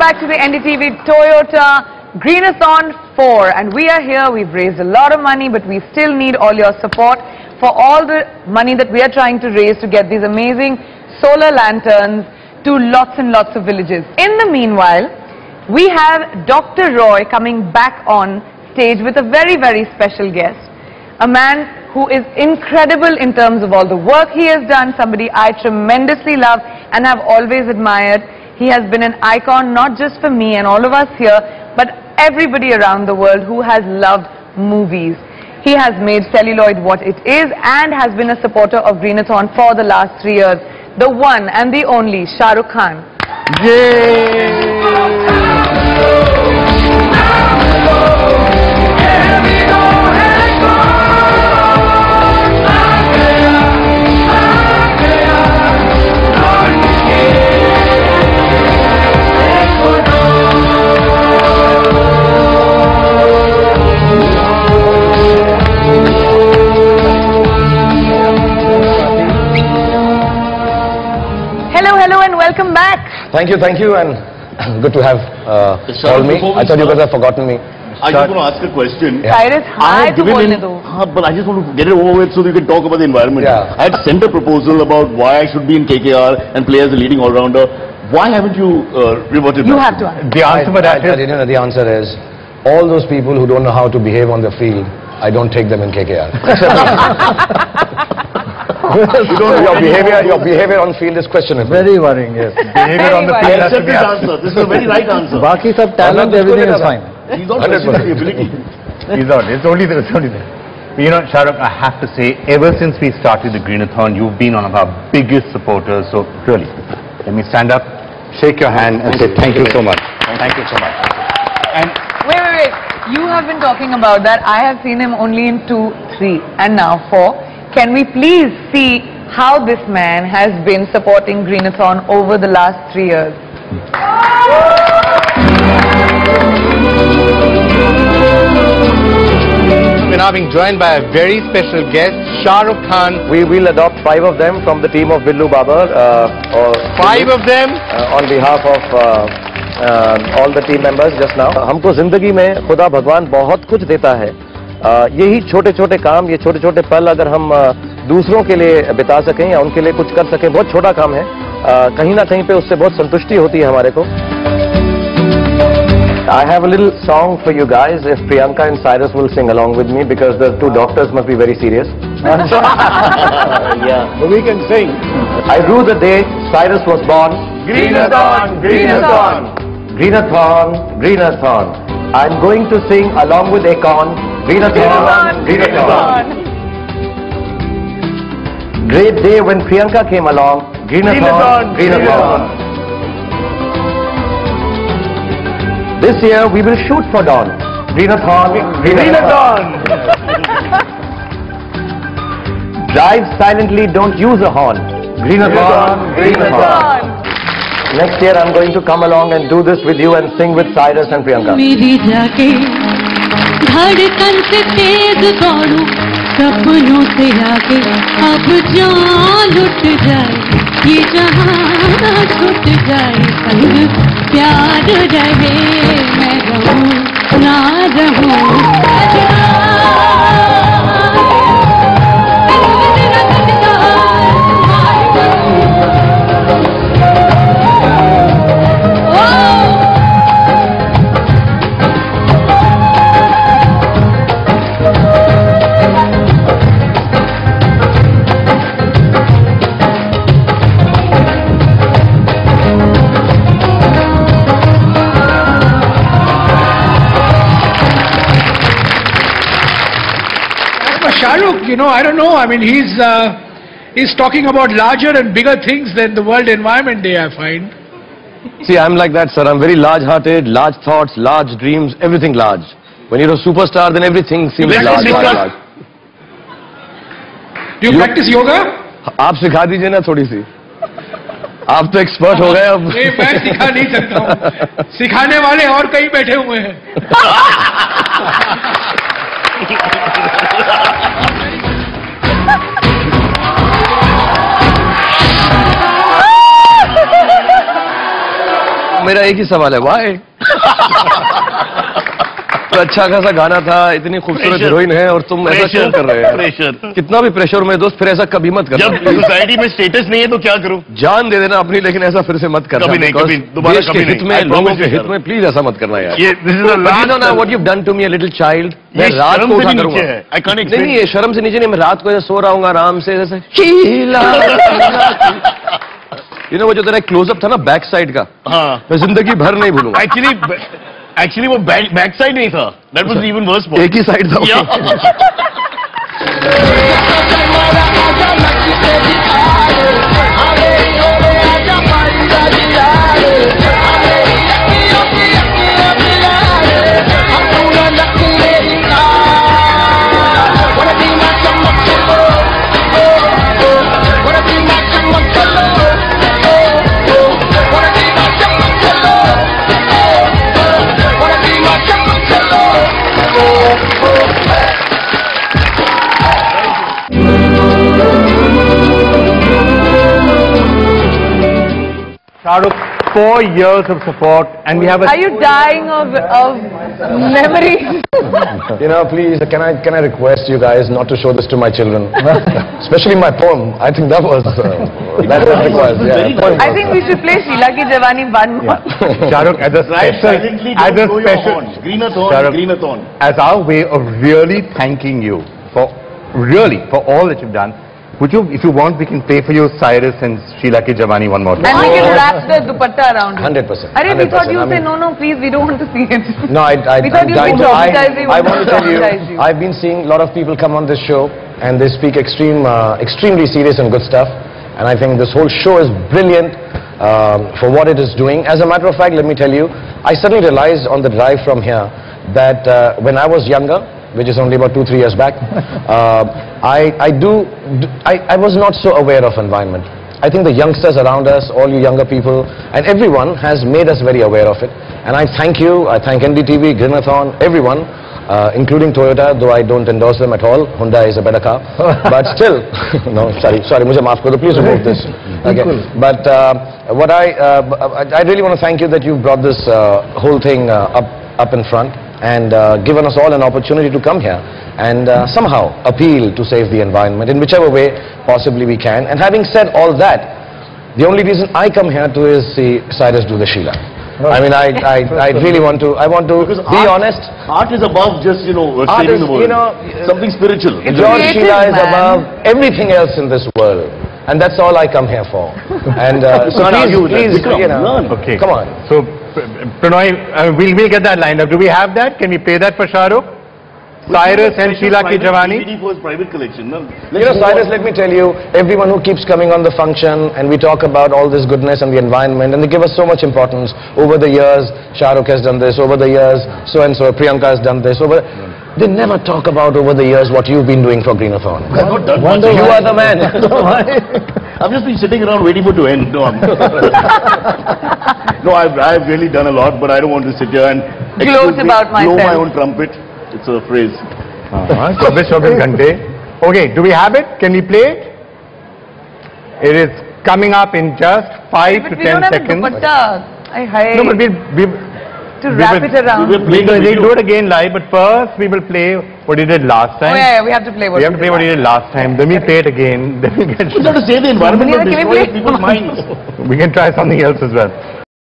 back to the NDTV Toyota Greenathon 4, and we are here. We've raised a lot of money, but we still need all your support for all the money that we are trying to raise to get these amazing solar lanterns to lots and lots of villages. In the meanwhile, we have Dr. Roy coming back on stage with a very, very special guest, a man who is incredible in terms of all the work he has done, somebody I tremendously love and have always admired. He has been an icon not just for me and all of us here, but everybody around the world who has loved movies. He has made celluloid what it is and has been a supporter of Greenathon for the last 3 years. The one and the only Shah Rukh Khan. Yay! Welcome back. Thank you, and good to have called me. I thought you guys have forgotten me. I just want to ask a question. Cyrus, I have given in, but I just want to get it over with so we can talk about the environment. Yeah. I had sent a proposal about why I should be in KKR and play as a leading all-rounder. Why haven't you reverted You back? have to answer. The answer for that is, the answer is, all those people who don't know how to behave on the field, I don't take them in KKR. Your behavior on field is questionable. Very worrying, yes. Behavior on the field has to be answer. This is a very right answer. Baki sab talent, everything is fine. He's not questioning the ability. He's not. It's only there. You know, Shah Rukh, I have to say, ever since we started the Greenathon, you've been one of our biggest supporters. So really, let me stand up, shake your hand, and say thank you so much. Thank you so much. And wait. You have been talking about that. I have seen him only in 2, 3, and now 4. Can we please see how this man has been supporting Greenathon over the last 3 years? We're now being joined by a very special guest, Shah Rukh Khan. We will adopt 5 of them from the team of Billu Babar. 5 of them? On behalf of all the team members just now. हमको जिंदगी में खुदा भगवान बहुत कुछ देता है. यही छोटे छोटे काम, ये छोटे छोटे पल अगर हम दूसरों के लिए बिता सकें या उनके लिए कुछ कर सकें, बहुत छोटा काम है. कहीं ना कहीं पे उससे बहुत संतुष्टि होती है हमारे को. I have a little song for you guys if Priyanka and Cyrus will sing along with me because the 2 doctors must be very serious. Yeah, but we can sing. I rue the day Cyrus was born. Greenathon, Greenathon. Greenathon, Greenathon. I'm going to sing along with Akon. Greenathon, Greenathon. Great day when Priyanka came along. Greenathon, Greenathon. This year we will shoot for dawn. Greenathon, Greenathon. Drive silently, don't use a horn. Greenathon, Greenathon. Next year I'm going to come along and do this with you and sing with Cyrus and Priyanka. मेरी जाके धड़कन से तेज दौड़ूं सपनों से आगे अब जान लुट जाए ये जहां छूट जाए संग प्यार रहे मैं रहूं ना रहूं Shah Rukh, you know, I don't know. I mean, he's talking about larger and bigger things than the World Environment Day, I find. See, I'm like that, sir. I'm very large-hearted, large thoughts, large dreams, everything large. When you're a superstar, then everything seems large. Do you practice yoga? आप सिखा दीजिए ना थोड़ी सी. आप तो expert हो गए अब. नहीं, मैं सिखा नहीं सकता हूँ. सिखाने वाले और कहीं बैठे हुए हैं. मेरा एक ही सवाल है, why? तो अच्छा खासा गाना था, इतनी खूबसूरत हीरोइन है और तुम ऐसा क्यों कर रहे हो? प्रेशर, कितना भी प्रेशर में दोस्त, फिर ऐसा कभी मत करना। जब सोसाइटी में स्टेटस नहीं है तो क्या करूं? जान दे देना अपनी, लेकिन ऐसा फिर से मत करना। कभी नहीं, कभी दोबारा देश के कभी हित नहीं। में, I लोगों promise के you, हित sir. में प्लीज ऐसा मत करना यार। ये this is the last. You know now what you've done to me, a little child. मैं ये रात शर्म को से उठा भी करूंगा। नीचे है। I can't explain. नहीं, ये शर्म से नीचे नहीं, मैं रात को ऐसे सो रहा हूँ आराम से जैसे शीला। You know वो जो तेरा क्लोजअप था ना बैक साइड का, हाँ। मैं जिंदगी भर नहीं भूलूंगा। Actually वो बैक साइड नहीं था. That was even worse. एक ही साइड था। Shahrukh, 4 years of support, and we have a... Are you dying of memories? You know, please, can I request you guys not to show this to my children, especially my poem. I think that was required. Yeah, I think we should play Sheila Ki Jawani one more. Shahrukh, as a special, Shahrukh, Greenathon. as our way of really thanking you for all that you've done, would you, if you want, we can play for you Cyrus and Sheila Ki Jawani one more time. And we can wrap the dupatta around it. 100%. Arey, we thought you say no, please, we don't want to see it. No, We thought you would traumatize you. I want to tell you, Traumatize you. I've been seeing a lot of people come on this show and they speak extremely serious and good stuff. And I think this whole show is brilliant for what it is doing. As a matter of fact, let me tell you, I suddenly realized on the drive from here that when I was younger, which is only about 2-3 years back, I was not so aware of environment. I think the youngsters around us, all you younger people, and everyone has made us very aware of it. And I thank you, I thank NDTV, Greenathon, everyone, including Toyota, though I don't endorse them at all. Honda is a better car. But still, no, sorry, mujhe maaf karo, please remove this. Okay. But what I really want to thank you that you brought this whole thing up in front and given us all an opportunity to come here and somehow appeal to save the environment in whichever way possibly we can. And having said all that, the only reason I come here to is see Cyrus do the Sheila. I mean, I really want to be honest. Art is above just, Art saving is, the world. Something spiritual. Your creative, Sheila is man. above everything else in this world. And that's all I come here for. And so can't argue with that. please, Vikram, learn. Okay. Come on. So, Pranoy, we'll get that lined up. Do we have that? Can we play that for Shahrukh? Cyrus and Sheila Ki Jawani? DVD for his private collection. No? Cyrus, let me tell you, everyone who keeps coming on the function and we talk about all this goodness and the environment and they give us so much importance. Over the years, Shahrukh has done this. Over the years, so-and-so, Priyanka has done this. They never talk about over the years what you've been doing for Greenathon. I've not done much. You are the man. I've just been sitting around waiting for it to end. No, no, I've really done a lot, but I don't want to sit here and Gloat about blow my myself. own trumpet. It's a phrase. 24 घंटे. Okay, do we have it? Can we play it? It is coming up in just 5 But to we 10 don't have a seconds. dupatta. No, but To wrap it around. we'll do it again live, but first we will play what he did last Oh time. yeah, we have to play what We have to play what he did last time. Then we play it again. Then we We have to save the environment, Yeah, but can we destroy play- people's minds. we can try something else as well.